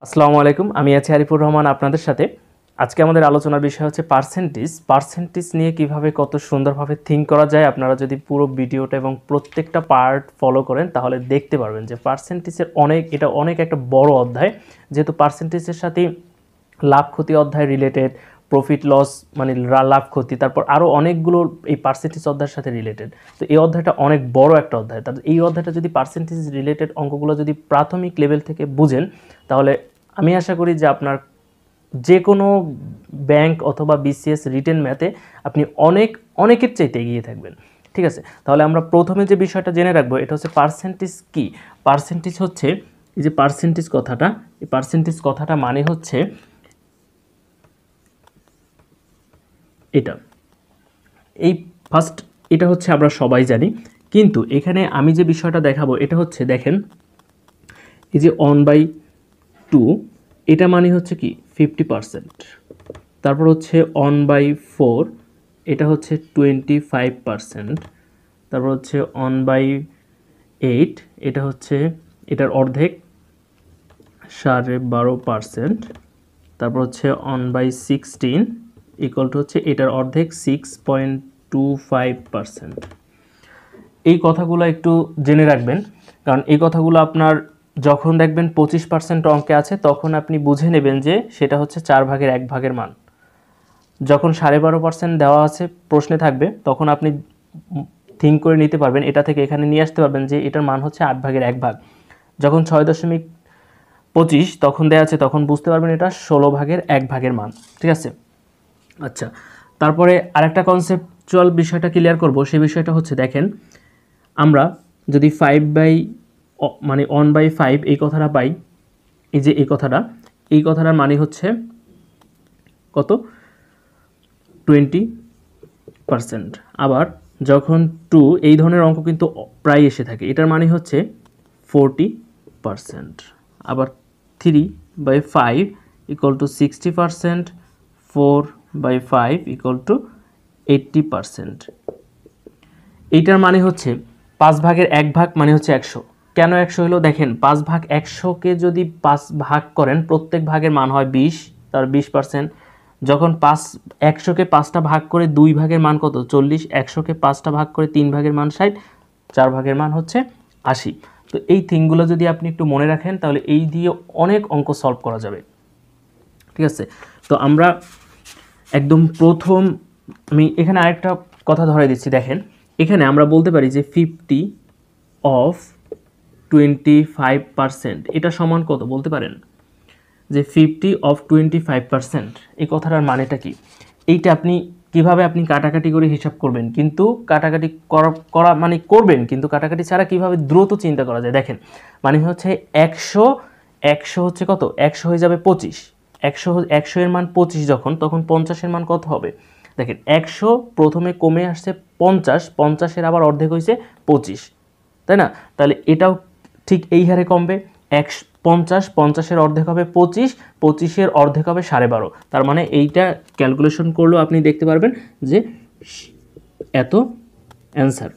আসসালামু আলাইকুম, আমি আছি আরিফুর রহমান আপনাদের সাথে। আজকে আমাদের আলোচনার বিষয় হচ্ছে পার্সেন্টেজ নিয়ে কিভাবে কত সুন্দরভাবে থিঙ্ক করা যায়। আপনারা যদি পুরো ভিডিওটা এবং প্রত্যেকটা পার্ট ফলো করেন তাহলে দেখতে পারবেন যে পার্সেন্টেজের এটা অনেক একটা বড় অধ্যায়। যেহেতু পার্সেন্টেজের সাথে লাভ ক্ষতি অধ্যায় রিলেটেড, প্রফিট লস মানে লাভ ক্ষতি, তারপর আরও অনেকগুলো এই পার্সেন্টেজ অধ্যায়ের সাথে রিলেটেড। তো এই অধ্যায়টা অনেক বড় একটা অধ্যায়। তার এই অধ্যায়টা যদি পার্সেন্টেজ রিলেটেড অঙ্কগুলো যদি প্রাথমিক লেভেল থেকে বুঝেন তাহলে আমি আশা করি যে আপনার যে কোনো ব্যাংক অথবা বিসিএস রিটেন ম্যাথে আপনি অনেকের চাইতে এগিয়ে থাকবেন। ঠিক আছে, তাহলে আমরা প্রথমে যে বিষয়টা জেনে রাখবো এটা হচ্ছে পার্সেন্টেজ কি। পার্সেন্টেজ হচ্ছে এই যে পার্সেন্টেজ কথাটা, এই পার্সেন্টেজ কথাটা মানে হচ্ছে এটা, এই ফার্স্ট এটা হচ্ছে আমরা সবাই জানি, কিন্তু এখানে আমি যে বিষয়টা দেখাবো এটা হচ্ছে দেখেন এই যে 1/2 এটা মানে হচ্ছে কি 50%। তারপর হচ্ছে 1/4 এটা হচ্ছে 25%। তারপর হচ্ছে 1/8 এটা হচ্ছে এটার অর্ধেক 12.5%। তারপর হচ্ছে 1/16 ইকুয়াল টু হচ্ছে এটার অর্ধেক 6.25%। এই কথাগুলো একটু জেনে রাখবেন, কারণ এই কথাগুলো আপনার যখন দেখবেন 25% অঙ্কে আছে তখন আপনি বুঝে নেবেন যে সেটা হচ্ছে 1/4 মান। যখন 12.5% দেওয়া আছে প্রশ্নে থাকবে তখন আপনি থিঙ্ক করে নিতে পারবেন, এটা থেকে এখানে নিয়ে আসতে পারবেন যে এটার মান হচ্ছে 8/1। যখন 6.25 তখন দেওয়া আছে তখন বুঝতে পারবেন এটা 16/1 মান। ঠিক আছে, আচ্ছা। তারপরে আরেকটা কনসেপচুয়াল বিষয়টা ক্লিয়ার করব, সেই বিষয়টা হচ্ছে দেখেন আমরা যদি 1/5 এই কথাটা পাই, এই যে এই কথাটার মানে হচ্ছে কত 20%। আবার যখন 2 এই ধরনের অঙ্ক কিন্তু প্রায় এসে থাকে, এটার মানে হচ্ছে 40%। আবার 3/5 ইকুয়াল টু 60%, 4/5 ইকুয়াল টু 80%। এইটার মানে হচ্ছে 5/1 মানে হচ্ছে 100। কেন 100 হলো দেখেন, 5/100কে যদি 5 ভাগ করেন প্রত্যেক ভাগের মান হয় 20, তার 20%। যখন 100কে 5টা ভাগ করে 2 ভাগের মান কত 40, 100কে 5টা ভাগ করে 3 ভাগের মান 60, 4 ভাগের মান হচ্ছে 80। তো এই থিংগুলো যদি আপনি একটু মনে রাখেন তাহলে এই দিয়ে অনেক অঙ্ক সলভ করা যাবে। ঠিক আছে, তো আমরা একদম প্রথম আমি এখানে আরেকটা কথা ধরে দিচ্ছি। দেখেন এখানে আমরা বলতে পারি যে 50/25 এটা সমান কত বলতে পারেন যে 50/25। এই কথাটার মানেটা কি, এইটা আপনি কিভাবে আপনি কাটাকাটি করে হিসাব করবেন, কিন্তু কাটাকাটি করা মানে করবেন, কিন্তু কাটাকাটি ছাড়া কিভাবে দ্রুত চিন্তা করা যায়। দেখেন মানে হচ্ছে 100 হচ্ছে কত 100 হয়ে যাবে 25, 100 এর মান 25 যখন, তখন 50-এর মান কত হবে। দেখেন 100 প্রথমে কমে আসছে 50, 50-এর আবার অর্ধেক হয়েছে 25, তাই না? তাহলে এটাও ঠিক এই হারে কমবে। 50-এর অর্ধেক হবে 25, 25-এর অর্ধেক হবে 12.5। তার মানে এইটা ক্যালকুলেশন করলেও আপনি দেখতে পারবেন যে এত অ্যান্সার।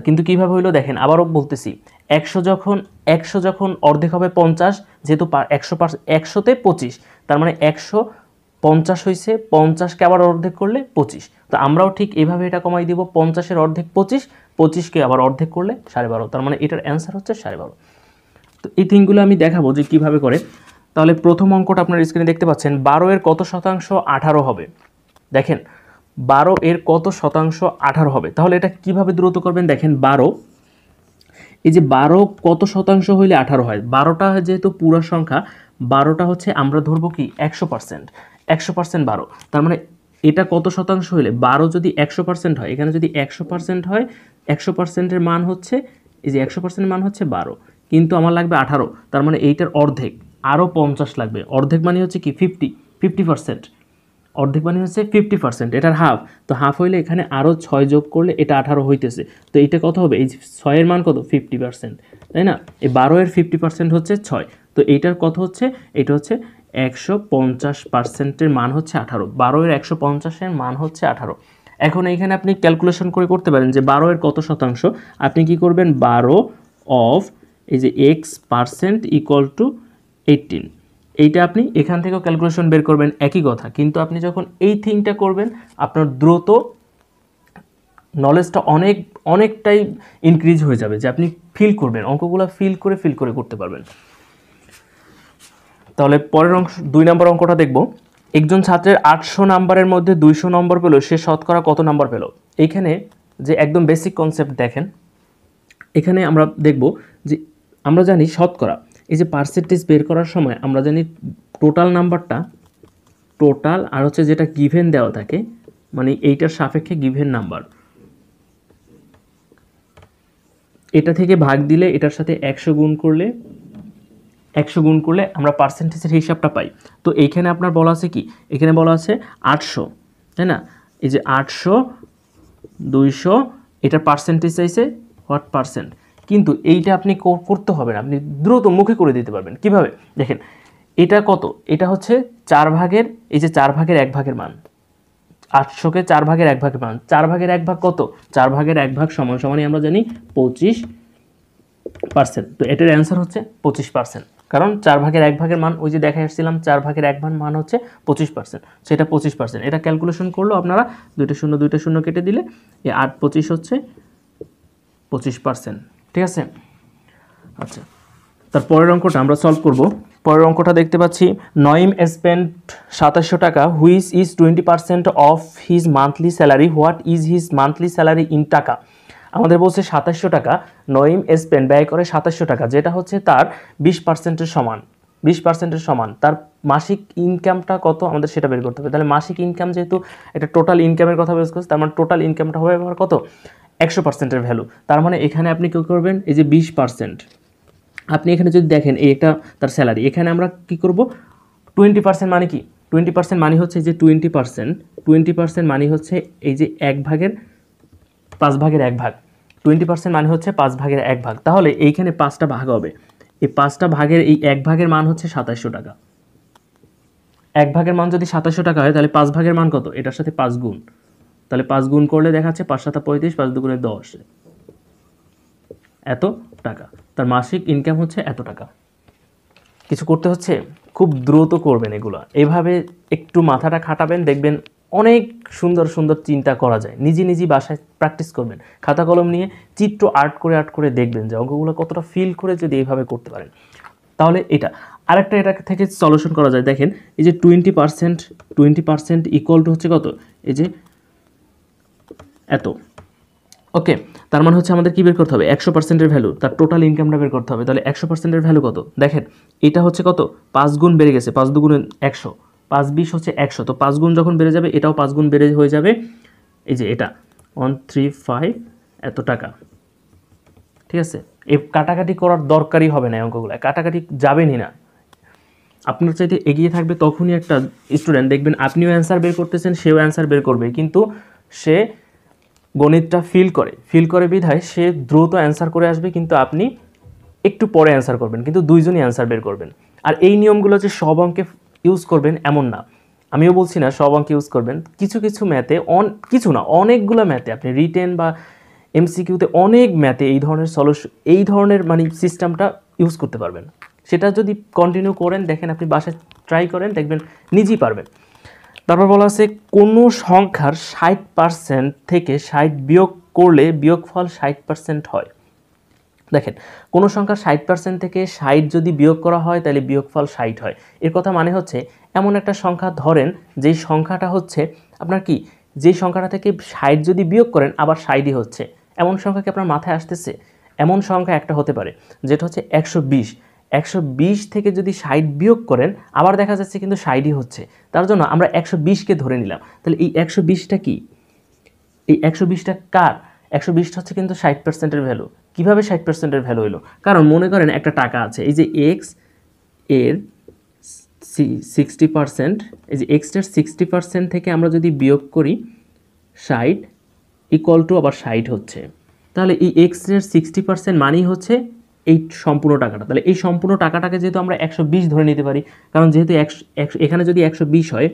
কিন্তু কিভাবে হইলো দেখেন, আবারও বলতেছি 100 যখন অর্ধেক হবে 50, যেহেতু 100তে 25, তার মানে 150 হয়েছে, 50কে আবার অর্ধেক করলে 25। তো আমরাও ঠিক এভাবে এটা কমাই দিব, 50-এর অর্ধেক 25, 25কে আবার অর্ধেক করলে 12.5, তার মানে এটার অ্যান্সার হচ্ছে 12.5। তো এই থিংগুলো আমি দেখাবো যে কীভাবে করে। তাহলে প্রথম অঙ্কটা আপনার স্ক্রিনে দেখতে পাচ্ছেন, 12 এর কত শতাংশ 18 হবে। দেখেন 12 এর কত শতাংশ 18 হবে, তাহলে এটা কিভাবে দ্রুত করবেন। দেখেন 12 এই যে 12 কত শতাংশ হইলে 18 হয়, 12টা যেহেতু পুরো সংখ্যা, 12টা হচ্ছে আমরা ধরবো কি 100%, 12। তার মানে এটা কত শতাংশ হইলে 12 যদি 100% হয়, এখানে যদি 100% হয়, 100%-এর মান হচ্ছে এই যে 100%-এর মান হচ্ছে 12, কিন্তু আমার লাগবে 18, তার মানে এইটার অর্ধেক আরও 50 লাগবে। অর্ধেক মানে হচ্ছে কি 50%, অর্ধেক মানে হচ্ছে 50%, এটার হাফ। তো হাফ হইলে এখানে আরও 6 যোগ করলে এটা 18 হইতেছে। তো এইটা কত হবে, এই 6-এর মান কত 50%, তাই না? এই 12 এর 50% হচ্ছে 6, তো এইটার কত হচ্ছে, এটা হচ্ছে 150%-এর মান হচ্ছে 18। 12 এর 150-এর মান হচ্ছে 18। এখন এইখানে আপনি ক্যালকুলেশন করে করতে পারেন যে 12 এর কত শতাংশ। আপনি কি করবেন, 12 অফ এই যে x% ইকুয়াল টু 18, এইটা আপনি এখান থেকেও ক্যালকুলেশন বের করবেন, একই কথা। কিন্তু আপনি যখন এই থিংটা করবেন আপনার দ্রুত নলেজটা অনেকটাই ইনক্রিজ হয়ে যাবে, যে আপনি ফিল করবেন, অঙ্কগুলো ফিল করে করতে পারবেন। তাহলে পরের অংশ 2 নম্বর অঙ্কটা দেখব। একজন ছাত্রের 800 নাম্বারের মধ্যে 200 নম্বর পেল, সে শতকরা কত নাম্বার পেল? এইখানে যে একদম বেসিক কনসেপ্ট দেখেন, এখানে আমরা দেখব যে আমরা জানি শতকরা, এই যে পার্সেন্টেজ বের করার সময় আমরা জানি টোটাল নাম্বারটা, টোটাল আর হচ্ছে যেটা গিভেন দেওয়া থাকে, মানে এইটার সাপেক্ষে গিভেন নাম্বার, এটা থেকে ভাগ দিলে এটার সাথে 100 গুণ করলে আমরা পার্সেন্টেজের হিসাবটা পাই। তো এইখানে আপনার বলা আছে কি, এখানে বলা আছে 800, তাই না? এই যে 800, 200, এটার পার্সেন্টেজ চাইছে হোয়াট পার্সেন্ট, কিন্তু এইটা আপনি করতে হবে না, আপনি দ্রুত মুখে করে দিতে পারবেন। কিভাবে দেখেন, এটা কত, এটা হচ্ছে 4 ভাগের, এই যে 4 ভাগের 1 ভাগের মান, 800কে 4 ভাগের 1 ভাগের মান, 4 ভাগের 1 ভাগ কত, 4 ভাগের 1 ভাগ সমানই আমরা জানি 25%। তো এটার অ্যান্সার হচ্ছে 25%, কারণ 4 ভাগের 1 ভাগের মান ওই যে দেখা আসছিলাম, 4 ভাগের 1 ভাগ মান হচ্ছে 25%, সেটা 25%। এটা ক্যালকুলেশন করলো আপনারা 2টা শূন্য কেটে দিলে এই 8 25 হচ্ছে 25%, ঠিক আছে? আচ্ছা, তারপরের অঙ্কটা আমরা সলভ করব। পরের অঙ্কটা দেখতে পাচ্ছি, নঈম স্পেন্ড 2700 টাকা, which is 20% of his monthly salary, what is his monthly salary in টাকা। আমাদের বলছে 2700 টাকা নঈম স্পেন্ড ব্যয় করে 2700 টাকা, যেটা হচ্ছে তার 20%-এর সমান, 20%-এর সমান। তার মাসিক ইনকামটা কত আমাদের সেটা বের করতে হবে। তাহলে মাসিক ইনকাম, যেহেতু এটা টোটাল ইনকামের কথা বের করছে, তার মানে টোটাল ইনকামটা হবে আবার কত, 100%-এর ভ্যালু। তার মানে এখানে আপনি কী করবেন, এই যে 20%, আপনি এখানে যদি দেখেন এটা তার স্যালারি, এখানে আমরা কি করব, 20% মানে কি, 20% মানে হচ্ছে যে 20% মানে হচ্ছে এই যে 1 ভাগের 5 ভাগের 1 ভাগ, 20% মানে হচ্ছে 5 ভাগের 1 ভাগ। তাহলে এইখানে 5টা ভাগ হবে, এই 5টা ভাগের এই 1 ভাগের মান হচ্ছে 2700 টাকা। 1 ভাগের মান যদি 2700 টাকা হয়, তাহলে 5 ভাগের মান কত, এটার সাথে 5 গুণ, তাহলে 5 গুণ করলে দেখাচ্ছে 5 7 35, 5 2 10, এত টাকা। তার মাসিক ইনকাম হচ্ছে এত টাকা। কিছু করতে হচ্ছে, খুব দ্রুত করবেন এগুলো, এভাবে একটু মাথাটা খাটাবেন, দেখবেন অনেক সুন্দর সুন্দর চিন্তা করা যায়। নিজে বাসায় প্র্যাকটিস করবেন, খাতা কলম নিয়ে চিত্র আর্ট করে দেখবেন যে অঙ্কগুলো কতটা ফিল করে যদি এইভাবে করতে পারেন, তাহলে এটা আরেকটা এটা থেকে সলিউশন করা যায়। দেখেন এই যে 20% ইকুয়াল টু হচ্ছে কত, এই যে এত, ওকে। তার মানে হচ্ছে আমাদের কী বের করতে হবে, 100%-এর ভ্যালু, তার টোটাল ইনকামটা বের করতে হবে। তাহলে 100%-এর ভ্যালু কত, দেখেন এটা হচ্ছে কত, 5 গুণ বেড়ে গেছে, 5 2 100, 5 20 হচ্ছে 100, তো 5 গুণ যখন বেড়ে যাবে এটাও 5 গুণ বেড়ে হয়ে যাবে, এই যে এটা 135 এত টাকা, ঠিক আছে? এই কাটাকাটি করার দরকারই হবে না, অঙ্কগুলো কাটাকাটি যাবেনই না। আপনার চাইতে এগিয়ে থাকবে তখনই একটা স্টুডেন্ট দেখবেন আপনিও অ্যান্সার বের করতেছেন, সেও অ্যান্সার বের করবে, কিন্তু সে গণিতটা ফিল করে বিধায় সে দ্রুত অ্যান্সার করে আসবে, কিন্তু আপনি একটু পরে অ্যান্সার করবেন, কিন্তু দুইজনই অ্যান্সার বের করবেন। আর এই নিয়মগুলো যে সব অঙ্কে ইউজ করবেন এমন না, আমিও বলছি না সব অঙ্কে ইউজ করবেন, কিছু ম্যাথে, কিছু না অনেকগুলো ম্যাথে, আপনি রিটেন বা এমসিকিউতে অনেক ম্যাথে এই ধরনের মানে সিস্টেমটা ইউজ করতে পারবেন। সেটা যদি কন্টিনিউ করেন, দেখেন আপনি বাসায় ট্রাই করেন, দেখবেন নিজেই পারবেন। তারপর বলা আছে, কোনো সংখ্যার 60% থেকে 60 বিয়োগ করলে বিয়োগফল 60% হয়। দেখেন কোনো সংখ্যার 60% থেকে 60 যদি বিয়োগ করা হয় তাহলে বিয়োগফল 60 হয়। এর কথা মানে হচ্ছে এমন একটা সংখ্যা ধরেন যেই সংখ্যাটা হচ্ছে আপনার কি, যেই সংখ্যাটা থেকে 60 যদি বিয়োগ করেন আবার 60ই হচ্ছে, এমন সংখ্যা কি আপনার মাথায় আসতেছে? এমন সংখ্যা একটা হতে পারে যেটা হচ্ছে 120 থেকে যদি 60 বিয়োগ করেন আবার দেখা যাচ্ছে কিন্তু 60ই হচ্ছে, তার জন্য আমরা 120কে ধরে নিলাম। তাহলে এই 120টা কি, এই 120টা কার, 120টা হচ্ছে কিন্তু 60%-এর ভ্যালু। কীভাবে 60%-এর ভ্যালু হলো, কারণ মনে করেন একটা টাকা আছে, এই যে এক্স এর 60%, এই যে এক্সটার 60% থেকে আমরা যদি বিয়োগ করি 60 ইকুয়াল টু আবার 60 হচ্ছে, তাহলে এই এক্সের 60% মানেই হচ্ছে এই সম্পূর্ণ টাকাটা। তাহলে এই সম্পূর্ণ টাকাটাকে যেহেতু আমরা 120 ধরে নিতে পারি, কারণ যেহেতু এখানে যদি 120 হয়,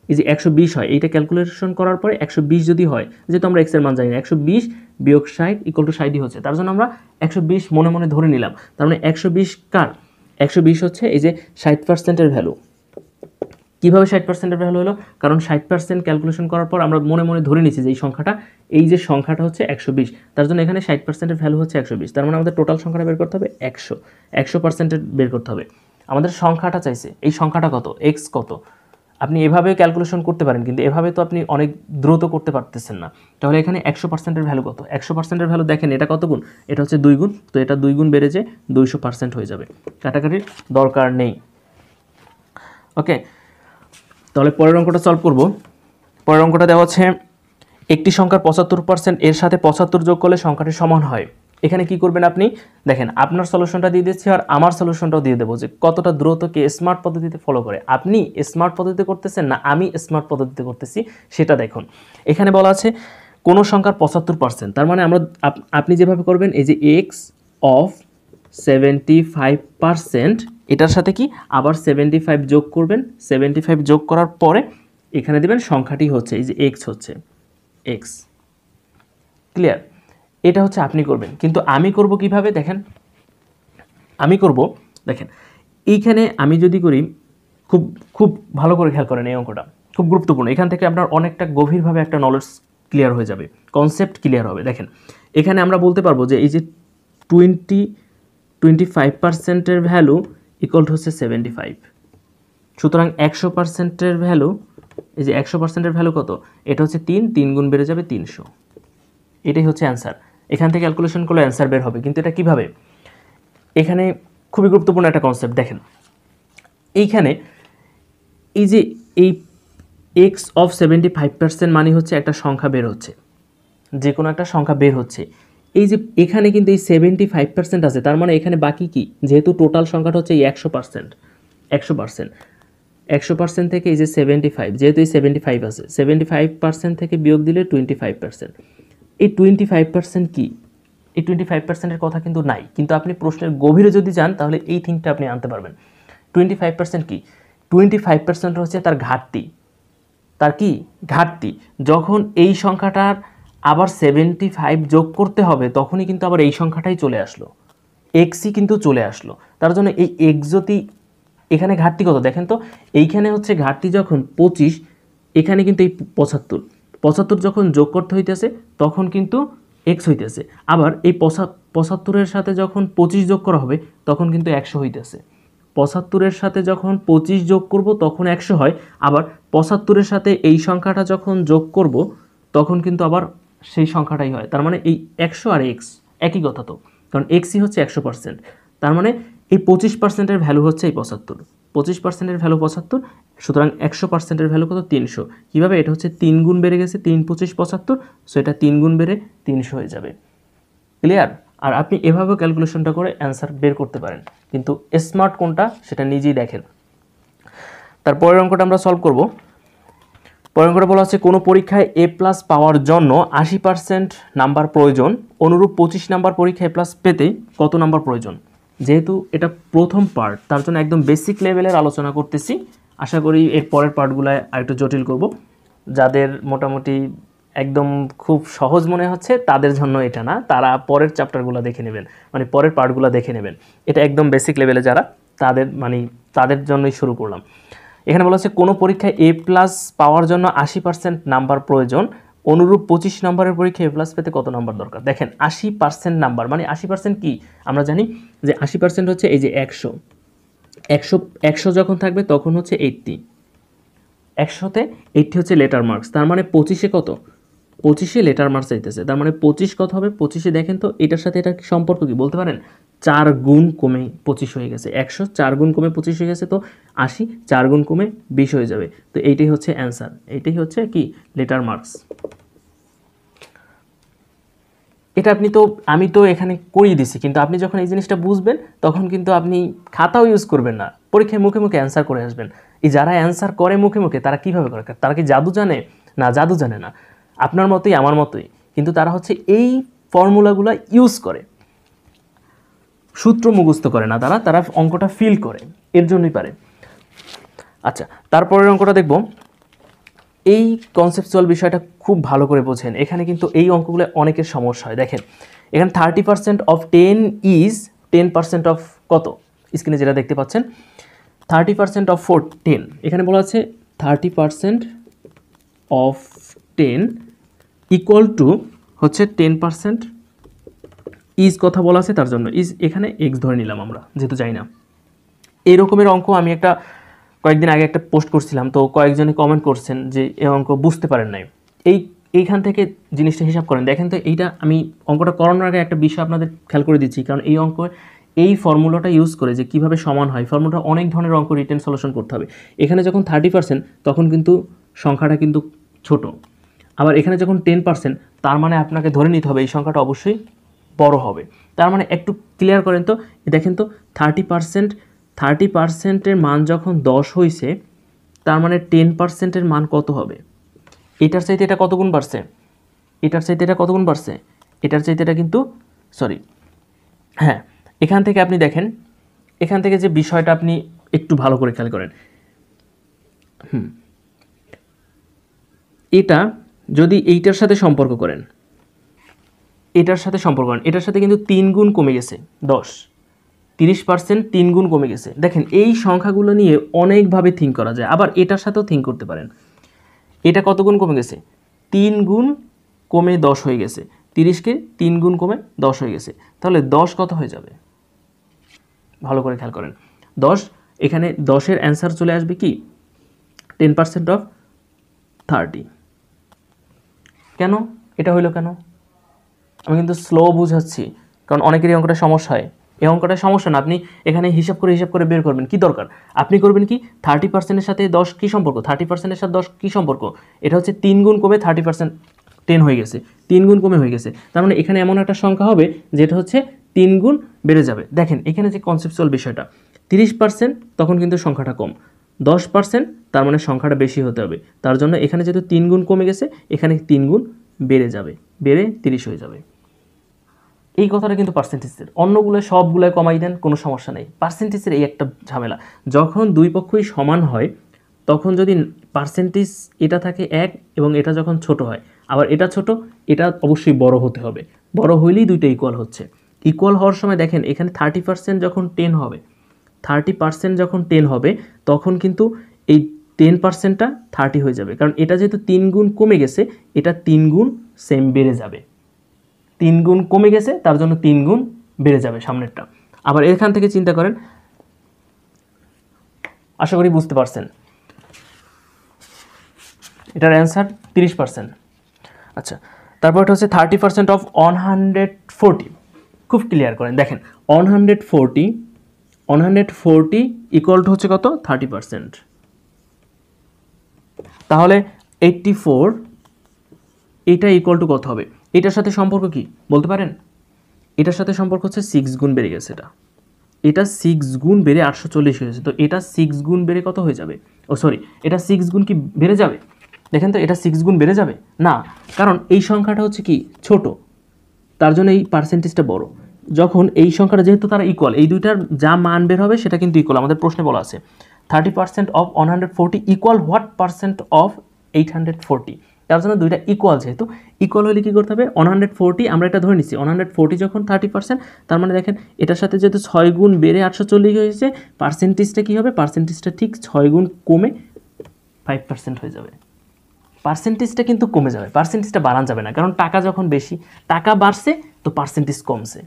এই যে 120 হয়, এইটা ক্যালকুলেশন করার পরে 120 যদি হয়, যেহেতু আমরা এক্সের মান জানি না, 120 বিয়োগ 60 ইকুয়াল টু 60 হচ্ছে, তার জন্য আমরা 120 মনে মনে ধরে নিলাম। তার মানে 120 কার, 120 হচ্ছে এই যে 60%-এর ভ্যালু। কীভাবে 60%-এর ভ্যালু হলো? কারণ 60% ক্যালকুলেশন করার পর আমরা মনে মনে ধরে নিচ্ছি যে এই যে সংখ্যাটা হচ্ছে 120, তার জন্য এখানে 60%-এর ভ্যালু হচ্ছে 120। তার মানে আমাদের টোটাল সংখ্যাটা বের করতে হবে 100%-এর বের করতে হবে। আমাদের সংখ্যাটা চাইছে, এই সংখ্যাটা কত, এক্স কত। আপনি এভাবে ক্যালকুলেশন করতে পারেন, কিন্তু এভাবে তো আপনি অনেক দ্রুত করতে পারতেছেন না। তাহলে এখানে 100%-এর ভ্যালু কত? 100%-এর ভ্যালু দেখেন এটা কত গুণ, এটা হচ্ছে 2 গুণ, তো এটা 2 গুণ বেড়ে যে 200% হয়ে যাবে, কাটাকাটির দরকার নেই। ওকে, তাহলে পরের অঙ্কটা সলভ করব। পরের অঙ্কটা দেওয়া আছে একটি সংখ্যার 75% এর সাথে 75 যোগ করলে সংখ্যাটি সমান হয়। এখানে কি করবেন আপনি দেখেন, আপনার সলিউশনটা দিয়ে দিচ্ছি আর আমার সলিউশনটাও দিয়ে দেবো যে কতটা দ্রুত কে স্মার্ট পদ্ধতিতে ফলো করে। আপনি স্মার্ট পদ্ধতিতে করতেছেন না আমি স্মার্ট পদ্ধতিতে করতেছি সেটা দেখুন। এখানে বলা আছে কোনো সংখ্যার 75%, তার মানে আপনি যেভাবে করবেন এই যে এক্স অফ 75%, এটার সাথে কি আবার 75 যোগ করবেন, 75 যোগ করার পরে এখানে দেবেন সংখ্যাটি হচ্ছে এই যে এক্স হচ্ছে এক্স। ক্লিয়ার? এটা হচ্ছে আপনি করবেন, কিন্তু আমি করব কিভাবে দেখেন, আমি করব দেখেন এইখানে আমি যদি করি, খুব খুব ভালো করে খেয়াল করেন, এই অঙ্কটা খুব গুরুত্বপূর্ণ। এখান থেকে আপনার অনেকটা গভীরভাবে একটা নলেজ ক্লিয়ার হয়ে যাবে, কনসেপ্ট ক্লিয়ার হবে। দেখেন এখানে আমরা বলতে পারবো যে এই যে 25%-এর ভ্যালু ইকুয়াল টু হচ্ছে 75। সুতরাং 100%-এর ভ্যালু, এই যে 100%-এর ভ্যালু কত, এটা হচ্ছে 3 গুণ বেড়ে যাবে 300। এটাই হচ্ছে অ্যান্সার। এখান থেকে ক্যালকুলেশন করলে অ্যান্সার বের হবে, কিন্তু এটা কিভাবে, এখানে খুবই গুরুত্বপূর্ণ একটা কনসেপ্ট। দেখেন এইখানে এই যে এই এক্স অফ 75% মানে হচ্ছে একটা সংখ্যা বের হচ্ছে, যে কোনো একটা সংখ্যা বের হচ্ছে। এই যে এখানে কিন্তু এই 75% আছে, তার মানে এখানে বাকি কি, যেহেতু টোটাল সংখ্যাটা হচ্ছে এই 100% থেকে এই যে 75, যেহেতু এই 75 আছে, 75% থেকে বিয়োগ দিলে 25%। এই 25% কি, এই 25%-এর কথা কিন্তু নাই, কিন্তু আপনি প্রশ্নের গভীরে যদি যান তাহলে এই থিংটা আপনি আনতে পারবেন। 25% কি, 25% হচ্ছে তার ঘাটতি, তার কি ঘাটতি। যখন এই সংখ্যাটার আবার 75 যোগ করতে হবে তখনই কিন্তু আবার এই সংখ্যাটাই চলে আসলো, এক্সই কিন্তু চলে আসলো। তার জন্য এই এক্স যদি এখানে ঘাটতি কত দেখেন তো, এইখানে হচ্ছে ঘাটতি যখন 25, এখানে কিন্তু এই 75 যখন যোগ করতে হইতেছে তখন কিন্তু এক্স হইতেছে। আবার এই 75-এর সাথে যখন 25 যোগ করা হবে তখন কিন্তু 100 হইতেছে। 75-এর সাথে যখন 25 যোগ করব তখন 100 হয়, আবার 75-এর সাথে এই সংখ্যাটা যখন যোগ করব তখন কিন্তু আবার সেই সংখ্যাটাই হয়। তার মানে এই 100 আর এক্স একই কথা তো, কারণ এক্সই হচ্ছে 100%। তার মানে এই 25%-এর ভ্যালু হচ্ছে এই 75, 25%-এর ভ্যালু 75, সুতরাং 100%-এর ভ্যালু কত 300। কীভাবে, এটা হচ্ছে 3 গুণ বেড়ে গেছে, 3 25 75, সো এটা 3 গুণ বেড়ে 300 হয়ে যাবে। ক্লিয়ার? আর আপনি এভাবেও ক্যালকুলেশনটা করে অ্যান্সার বের করতে পারেন, কিন্তু স্মার্ট কোনটা সেটা নিজেই দেখেন। তারপরের অঙ্কটা আমরা সলভ করব। পরের অঙ্কটা বলা হচ্ছে কোনো পরীক্ষায় এ প্লাস পাওয়ার জন্য 80% নাম্বার প্রয়োজন, অনুরূপ 25 নাম্বার পরীক্ষায় এ প্লাস পেতে কত নাম্বার প্রয়োজন। যেহেতু এটা প্রথম পার্ট তার জন্য একদম বেসিক লেভেলের আলোচনা করতেছি, আশা করি এর পরের পার্টগুলো আরেকটু জটিল করব। যাদের মোটামুটি একদম খুব সহজ মনে হচ্ছে তাদের জন্য এটা না, তারা পরের চ্যাপ্টারগুলো দেখে নেবেন, মানে পরের পার্টগুলো দেখে নেবেন। এটা একদম বেসিক লেভেলে যারা, তাদের জন্যই শুরু করলাম। এখানে বলা হচ্ছে কোনো পরীক্ষায় এ প্লাস পাওয়ার জন্য 80% নাম্বার প্রয়োজন, অনুরূপ 25 নম্বরের পরীক্ষায় এ প্লাস পেতে কত নাম্বার দরকার। দেখেন 80% নাম্বার মানে 80% কি, আমরা জানি যে 80% হচ্ছে এই যে 100 যখন থাকবে তখন হচ্ছে 80, 100-তে 80 হচ্ছে লেটার মার্কস। তার মানে 25-এ কত, 25-এ লেটার মার্কস চাইতেছে। তার মানে 25 কত হবে, 25-এ দেখেন তো এটার সাথে এটা সম্পর্ক কি বলতে পারেন, 4 গুণ কমে 25 হয়ে গেছে। 100 4 গুণ কমে 25 হয়ে গেছে, তো 80 4 গুণ কমে 20 হয়ে যাবে। তো এইটাই হচ্ছে অ্যান্সার, এইটাই হচ্ছে কি লেটার মার্কস। এটা আমি তো এখানে করিয়ে দিছি, কিন্তু আপনি যখন এই জিনিসটা বুঝবেন তখন কিন্তু আপনি খাতাও ইউজ করবেন না, পরীক্ষায় মুখে মুখে অ্যান্সার করে আসবেন। এই যারা অ্যান্সার করে মুখে মুখে তারা কীভাবে করে, তারা কি জাদু জানে না? জাদু জানে না, আপনার মতোই আমার মতোই, কিন্তু তারা হচ্ছে এই ফর্মুলাগুলো ইউজ করে, সূত্র মুখস্থ করে না, তারা অঙ্কটা ফিল করে, এর জন্যই পারে। আচ্ছা, তারপরের অঙ্কটা দেখব। এই কনসেপচুয়াল বিষয়টা খুব ভালো করে বোঝেন। এখানে কিন্তু এই অঙ্কগুলো অনেকের সমস্যা হয়। দেখেন এখানে 30% অফ 10 ইজ 10% অফ কত, স্ক্রিনে যেটা দেখতে পাচ্ছেন 30% অফ 10, এখানে বলা আছে 30% অফ 10 ইকুয়াল টু হচ্ছে 10% ইজ কথা বলা আছে, তার জন্য ইজ এখানে এক্স ধরে নিলাম আমরা, যেহেতু জানি না। এই রকমের অঙ্ক আমি কয়েকদিন আগে একটা পোস্ট করছিলাম, তো কয়েকজনে কমেন্ট করছেন যে এই অঙ্ক বুঝতে পারেন নাই। এইখান থেকে জিনিসটা হিসাব করেন। দেখেন তো এইটা আমি অঙ্কটা করানোর আগে একটা বিষয় আপনাদের খেয়াল করে দিচ্ছি, কারণ এই অঙ্ক এই ফর্মুলাটা ইউজ করে যে কীভাবে সমান হয়, ফর্মুলাটা অনেক ধরনের অঙ্ক রিটেন সলিউশন করতে হবে। এখানে যখন 30% তখন কিন্তু সংখ্যাটা কিন্তু ছোট, আবার এখানে যখন 10% তার মানে আপনাকে ধরে নিতে হবে এই সংখ্যাটা অবশ্যই বড় হবে। তার মানে একটু ক্লিয়ার করেন তো, দেখেন তো 30%-এর মান যখন 10 হয়েছে, তার মানে 10%-এর মান কত হবে? এটার চাইতে এটা কত গুণ বাড়ছে, এটার চাইতে এটা কত গুণ বাড়ছে, এটার চাইতে এটা কিন্তু হ্যাঁ। এখান থেকে আপনি দেখেন, এখান থেকে যে বিষয়টা আপনি একটু ভালো করে খেয়াল করেন, এটা যদি এইটার সাথে সম্পর্ক করেন, এটার সাথে সম্পর্ক করেন, এটার সাথে কিন্তু 3 গুণ কমে গেছে 10, 30% 3 গুণ কমে গেছে। দেখেন এই সংখ্যাগুলো নিয়ে অনেকভাবে থিঙ্ক করা যায়, আবার এটার সাথেও থিঙ্ক করতে পারেন। এটা কত গুণ কমে গেছে? 3 গুণ কমে 10 হয়ে গেছে, 30কে 3 গুণ কমে 10 হয়ে গেছে, তাহলে 10 কত হয়ে যাবে? ভালো করে খেয়াল করেন, 10, এখানে 10-এর অ্যান্সার চলে আসবে কি 10% অফ 30। কেন এটা হইলো কেন? আমি কিন্তু স্লো বুঝাচ্ছি, কারণ অনেকেরই অঙ্কটা সমস্যা হয়। এই অঙ্কটা সমস্যা না, আপনি এখানে হিসাব করে বের করবেন। কি দরকার? আপনি করবেন কি 30%-এর সাথে 10 কী সম্পর্ক, 30%-এর সাথে 10 কী সম্পর্ক? এটা হচ্ছে 3 গুণ কমে 30% 10 হয়ে গেছে, 3 গুণ কমে হয়ে গেছে, তার মানে এখানে এমন একটা সংখ্যা হবে যেটা হচ্ছে 3 গুণ বেড়ে যাবে। দেখেন এখানে যে কনসেপচুয়াল বিষয়টা, 30% তখন কিন্তু সংখ্যাটা কম, 10% তার মানে সংখ্যাটা বেশি হতে হবে, তার জন্য এখানে যেহেতু 3 গুণ কমে গেছে, এখানে 3 গুণ বেড়ে যাবে, বেড়ে 30 হয়ে যাবে। এই কথাটা কিন্তু পার্সেন্টেজের, অন্যগুলো সবগুলোয় কমাই দেন কোনো সমস্যা নেই, পার্সেন্টেজের এই একটা ঝামেলা। যখন দুই পক্ষই সমান হয় তখন যদি পার্সেন্টেজ এটা থাকে 1 এবং এটা যখন ছোট হয়, আবার এটা ছোট, এটা অবশ্যই বড় হতে হবে, বড় হইলেই দুইটা ইকুয়াল হচ্ছে। ইকুয়াল হওয়ার সময় দেখেন এখানে 30% যখন 10 হবে, 30% যখন 10 হবে তখন কিন্তু এই 10%টা 30 হয়ে যাবে, কারণ এটা যেহেতু 3 গুণ কমে গেছে, এটা 3 গুণ সেম বেড়ে যাবে, 3 গুণ কমে গেছে তার জন্য 3 গুণ বেড়ে যাবে সামনেরটা। আবার এখান থেকে চিন্তা করেন, আশা করি বুঝতে পারছেন, এটার অ্যান্সার 30%। আচ্ছা, তারপর এটা হচ্ছে 30% অফ 140, খুব ক্লিয়ার করেন, দেখেন 140 ইকুয়াল টু হচ্ছে কত 30%, তাহলে 84 এটা ইকুয়াল টু কত হবে? এটার সাথে সম্পর্ক কি বলতে পারেন? এটার সাথে সম্পর্ক হচ্ছে 6 গুণ বেড়ে গেছে, এটা 6 গুণ বেড়ে 840 হয়েছে, তো এটা 6 গুণ বেড়ে কত হয়ে যাবে? এটা 6 গুণ কি বেড়ে যাবে? দেখেন তো এটা 6 গুণ বেড়ে যাবে না, কারণ এই সংখ্যাটা হচ্ছে কি ছোট, তার জন্য এই পার্সেন্টেজটা বড়। যখন এই সংখ্যাটা যেহেতু তারা ইকুয়াল, এই দুইটার যা মান বের হবে সেটা কিন্তু ইকুয়াল, আমাদের প্রশ্নে বলা আছে 30% of 140 equal what percent of 840, তার জন্য দুইটা ইকুয়াল, যেহেতু ইকুয়াল হলে কী করতে হবে 140, আমরা এটা ধরে নিচ্ছি 140 যখন 30%, তার মানে দেখেন এটার সাথে যেহেতু 6 গুণ বেড়ে 840 হয়েছে, পার্সেন্টেজটা কী হবে? পার্সেন্টেজটা ঠিক 6 গুণ কমে 5% হয়ে যাবে, পার্সেন্টেজটা কিন্তু কমে যাবে, পার্সেন্টেজটা বাড়ানো যাবে না, কারণ টাকা যখন বেশি, টাকা বাড়ছে তো পার্সেন্টেজ কমছে,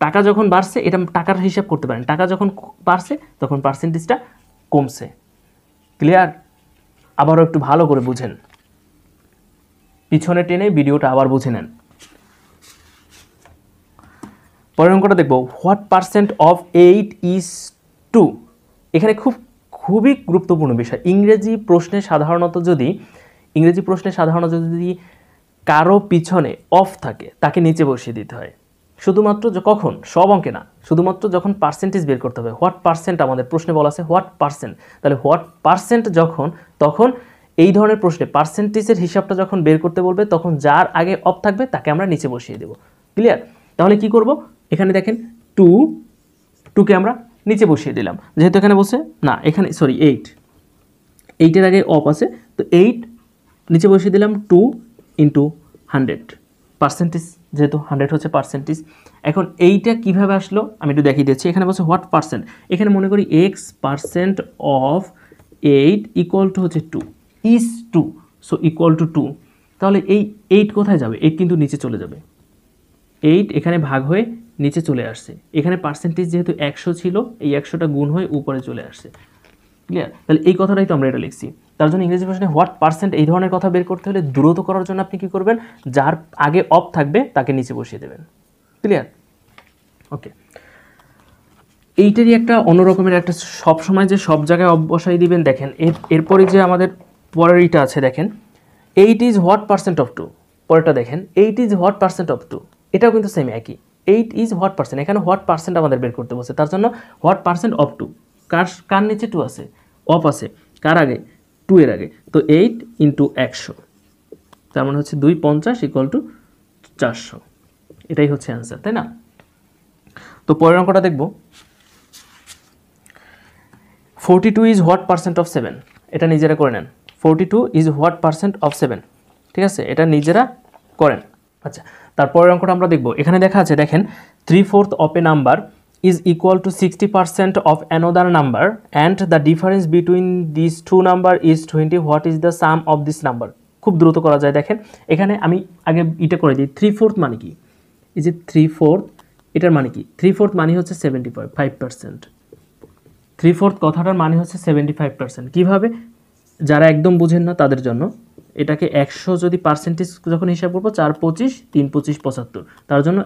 টাকা যখন বাড়ছে এটা টাকার হিসাব করতে পারেন, টাকা যখন বাড়ছে তখন পার্সেন্টেজটা কমছে। ক্লিয়ার? আবারও একটু ভালো করে বুঝেন, পিছনে টেনে ভিডিওটা আবার বুঝে নেন। পরের অঙ্কটা দেখব, হোয়াট পার্সেন্ট অফ 8 ইজ 2, এখানে খুবই গুরুত্বপূর্ণ বিষয়। ইংরেজি প্রশ্নে সাধারণত যদি কারো পিছনে অফ থাকে তাকে নিচে বসিয়ে দিতে হয়, শুধুমাত্র কখন? সব অঙ্কে না, শুধুমাত্র যখন পার্সেন্টেজ বের করতে হবে। হোয়াট পার্সেন্ট আমাদের প্রশ্নে বলা আছে হোয়াট পার্সেন্ট, তাহলে হোয়াট পার্সেন্ট তখন এই ধরনের প্রশ্নে পার্সেন্টেজের হিসাবটা যখন বের করতে বলবে তখন যার আগে অফ থাকবে তাকে আমরা নিচে বসিয়ে দেব। ক্লিয়ার? তাহলে কি করব? এখানে দেখেন 2কে আমরা নিচে বসিয়ে দিলাম, যেহেতু এখানে বসে না, এখানে 8 8-এর আগে অফ আছে, তো 8 নিচে বসিয়ে দিলাম 2 ইন্টু 100 পার্সেন্টেজ, যেহেতু 100 হচ্ছে পার্সেন্টেজ। এখন এইটা কিভাবে আসলো আমি একটু দেখিয়ে দিচ্ছি। এখানে বলছে হোয়াট পার্সেন্ট, এখানে মনে করি x% অফ 8 ইকুয়াল টু হচ্ছে 2 ইজ 2, সো ইকুয়াল টু 2। তাহলে এই 8 কোথায় যাবে? 8 কিন্তু নিচে চলে যাবে। 8 এখানে ভাগ হয়ে নিচে চলে আসছে। এখানে পার্সেন্টেজ যেহেতু 100 ছিল, এই 100টা গুণ হয়ে উপরে চলে আসছে। ক্লিয়ার? তাহলে এই কথাটাই তো আমরা এটা লিখছি। তার জন্য ইংরেজি ভাষায় হোয়াট পার্সেন্ট এই ধরনের কথা বের করতে হলে দ্রুত করার জন্য আপনি কি করবেন, যার আগে অফ থাকবে তাকে নিচে বসিয়ে দেবেন। ক্লিয়ার? ওকে, এইটারই একটা অন্য রকমের একটা সবসময় যে সব জায়গায় অফ বসাই দিবেন। দেখেন এরপরে যে আমাদের পরের এইটা আছে, দেখেন 8 ইজ হোয়াট পার্সেন্ট অফ 2। পরেরটা দেখেন 8 ইজ হোয়াট পার্সেন্ট অফ 2, এটাও কিন্তু সেম একই। 8 ইজ হোয়াট পার্সেন্ট, এখানে হোয়াট পার্সেন্ট আমাদের বের করতে বলছে। তার জন্য হোয়াট পার্সেন্ট অফ 2, কার নিচে 2 আছে, অফ আছে, কার আগে, 2 এর আগে। তো 8 ইন্টু 100, তার মানে হচ্ছে 250 ইকুয়াল টু 400। এটাই হচ্ছে অ্যান্সার, তাই না? তো পরের অঙ্কটা দেখব। 42 ইজ হোয়াট পার্সেন্ট অফ 7, এটা নিজেরা করে নেন। 42 ইজ হোয়াট পার্সেন্ট অফ 7, ঠিক আছে, এটা নিজেরা করেন। আচ্ছা, তারপরের অঙ্কটা আমরা দেখব। এখানে দেখা আছে, দেখেন 3/4 of A number is equal to 60% of another number and the difference between these two number is 20. What is the sum of this number? খুব দ্রুত করা যায়। দেখেন এখানে আমি আগে এটা করে দিই। 3/4 মানে কি? এই যে 3/4, এটার মানে কি? 3/4 মানে হচ্ছে 75%। 3/4 কথাটার মানে হচ্ছে 75%। কিভাবে? যারা একদম বুঝেন না তাদের জন্য, এটাকে 100 যদি পার্সেন্টেজ যখন হিসাব করবো, 4 25 3 25 75, তার জন্য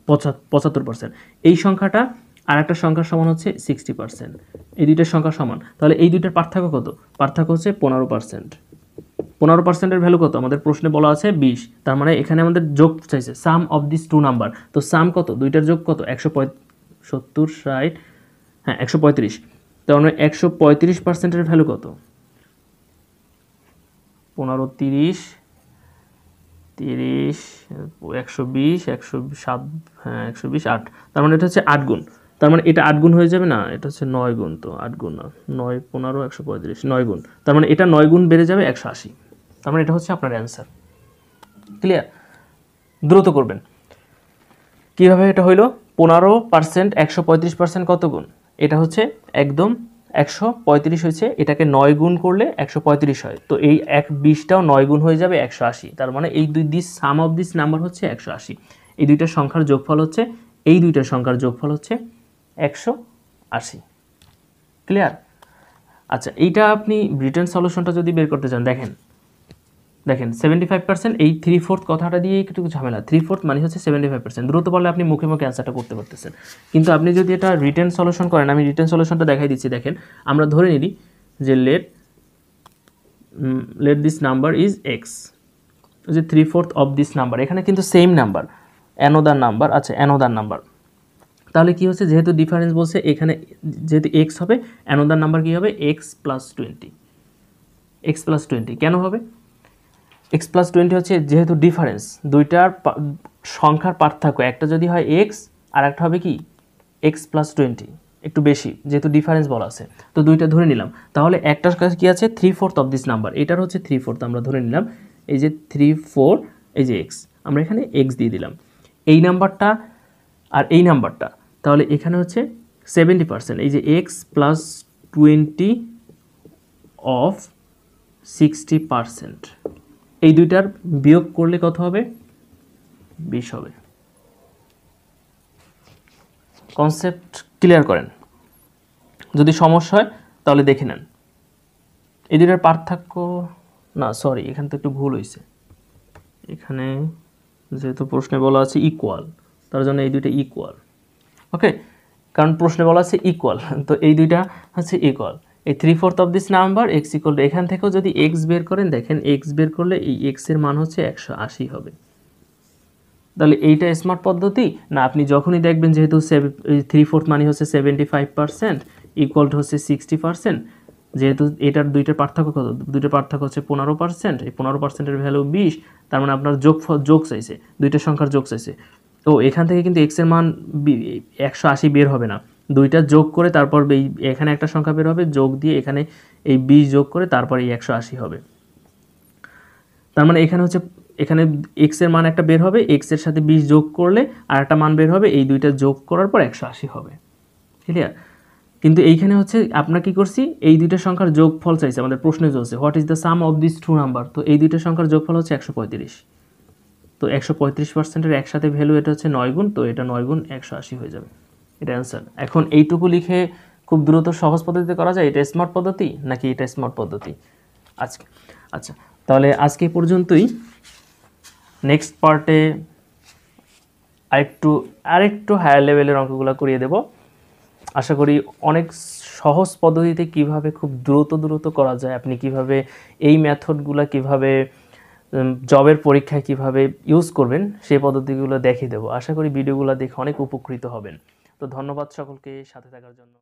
75%। এই সংখ্যাটা আর একটা সংখ্যার সমান হচ্ছে 60%। এই দুইটার সংখ্যা সমান, তাহলে এই দুইটার পার্থক্য কত? পার্থক্য হচ্ছে 15%। 15%-এর ভ্যালু কত? আমাদের প্রশ্নে বলা আছে 20। তার মানে এখানে আমাদের যোগ চাইছে, সাম অফ দিস টু নাম্বার। তো সাম কত? দুইটার যোগ কত? 170 60, হ্যাঁ 135। তার মানে 135%-এর ভ্যালু কত? 15 30 30 120 107, হ্যাঁ 120 8। তার মানে এটা হচ্ছে 8 গুণ। তার মানে এটা 8 গুণ হয়ে যাবে না, এটা হচ্ছে 9 গুণ। তো 8 গুণ না, 9 15 135, 9 গুণ। তার মানে এটা 9 গুণ বেড়ে যাবে 180। তার মানে এটা হচ্ছে আপনার অ্যান্সার। ক্লিয়ার? দ্রুত করবেন। কীভাবে এটা হইলো? 15% 135% কত গুণ? এটা হচ্ছে একদম 135 হয়েছে, এটাকে 9 গুণ করলে 135 হয়। তো এই 20টাও 9 গুণ হয়ে যাবে 180। তার মানে এই সাম অফ দিস নাম্বার হচ্ছে 180। এই দুইটা সংখ্যার যোগফল হচ্ছে, এই দুইটা সংখ্যার যোগফল হচ্ছে 180। ক্লিয়ার? আচ্ছা, এইটা আপনি রিটেন সলিউশনটা যদি বের করতে চান, দেখেন 75%, এই 3/4 কথাটা দিয়ে একটু ঝামেলা। 3/4 মানে হচ্ছে 75%। দ্রুত বললে আপনি মুখে মুখে অ্যান্সারটা করতে পারতেছেন, কিন্তু আপনি যদি এটা রিটেন সলিউশন করেন, আমি রিটেন সলিউশনটা দেখাই দিচ্ছি। দেখেন আমরা ধরে নিই যে let this number is x, যে 3/4 অফ দিস নাম্বার। এখানে কিন্তু সেম নাম্বার, অ্যানোদার নাম্বার। আচ্ছা, অ্যানোদার নাম্বার, তাহলে কি হচ্ছে, যেহেতু ডিফারেন্স বলছে, এখানে যেহেতু এক্স হবে, অ্যানোদার নাম্বার কি হবে? X plus 20। এক্স প্লাস 20 কেন হবে? এক্স প্লাস 20 হচ্ছে যেহেতু ডিফারেন্স, দুইটার সংখ্যার পার্থক্য, একটা যদি হয় এক্স আর একটা হবে কি এক্স প্লাস 20, একটু বেশি, যেহেতু ডিফারেন্স বলা আছে। তো দুইটা ধরে নিলাম। তাহলে একটার কাছে কি আছে? 3/4 অফ দিস নাম্বার, এটার হচ্ছে 3/4 আমরা ধরে নিলাম। এই যে 3/4, এই যে এক্স, আমরা এখানে এক্স দিয়ে দিলাম। এই নাম্বারটা আর এই নাম্বারটা, তাহলে এখানে হচ্ছে 70%। এই যে এক্স প্লাস 20 অফ 60%, এই দুইটার বিয়োগ করলে কত হবে? 20 হবে। কনসেপ্ট ক্লিয়ার করেন। যদি সমস্যা হয় তাহলে দেখে নেন। এই দুইটার পার্থক্য, না সরি, এখানে তো একটু ভুল হয়েছে। এখানে যেহেতু প্রশ্নে বলা আছে ইকুয়াল, তার জন্য এই দুইটা ইকুয়াল। ওকে, কারণ প্রশ্নে বলা আছে ইকুয়াল, তো এই দুইটা হচ্ছে ইকুয়াল। এই 3/4 of this number x equal to, এখান থেকেও যদি এক্স বের করেন, দেখেন এক্স বের করলে এই এক্সের মান হচ্ছে 180 হবে। তাহলে এইটা স্মার্ট পদ্ধতি না? আপনি যখনই দেখবেন যেহেতু 3/4 মানে হচ্ছে 75%, ইকুয়াল টু হচ্ছে 60%, যেহেতু এটার দুইটার পার্থক্য কত? দুইটার পার্থক্য হচ্ছে 15%, এই 15%-এর ভ্যালু 20, তার মানে আপনার যোগ চাইছে, দুইটার সংখ্যার যোগ চাইছে। তো এখান থেকে কিন্তু এক্সের মান 180 বের হবে না, দুইটা যোগ করে তারপর এখানে একটা সংখ্যা বের হবে, যোগ দিয়ে এখানে এই 20 যোগ করে তারপর এই 180 হবে। তার মানে এখানে হচ্ছে এখানে এক্স এর মান একটা বের হবে, এক্স এর সাথে 20 যোগ করলে আর একটা মান বের হবে, এই দুইটা যোগ করার পর 180 হবে। ক্লিয়ার? কিন্তু এইখানে হচ্ছে আপনার কি করছি, এই দুইটা সংখ্যার যোগফল চাইছে, আমাদের প্রশ্নে চলছে what is the sum of this two number. তো এই দুইটা সংখ্যার যোগফল হচ্ছে 135। তো 135%-এর একসাথে ভ্যালু এটা হচ্ছে 9 গুণ, তো এটা 9 গুণ 180 হয়ে যাবে, এটা অ্যান্সার। এখন এইটুকু লিখে খুব দ্রুত সহজ পদ্ধতিতে করা যায়, এটা স্মার্ট পদ্ধতি নাকি এটা স্মার্ট পদ্ধতি আজকে? আচ্ছা, তাহলে আজকে পর্যন্তই। নেক্সট পার্টে আরেকটু হায়ার লেভেলের অঙ্কগুলো করিয়ে দেব। আশা করি অনেক সহজ পদ্ধতিতে কিভাবে খুব দ্রুত করা যায়, আপনি কিভাবে এই মেথডগুলো কিভাবে জবের পরীক্ষায় কিভাবে ইউজ করবেন সেই পদ্ধতিগুলো দেখিয়ে দেবো। আশা করি ভিডিওগুলো দেখে অনেক উপকৃত হবেন। তো ধন্যবাদ সকলকে সাথে থাকার জন্য।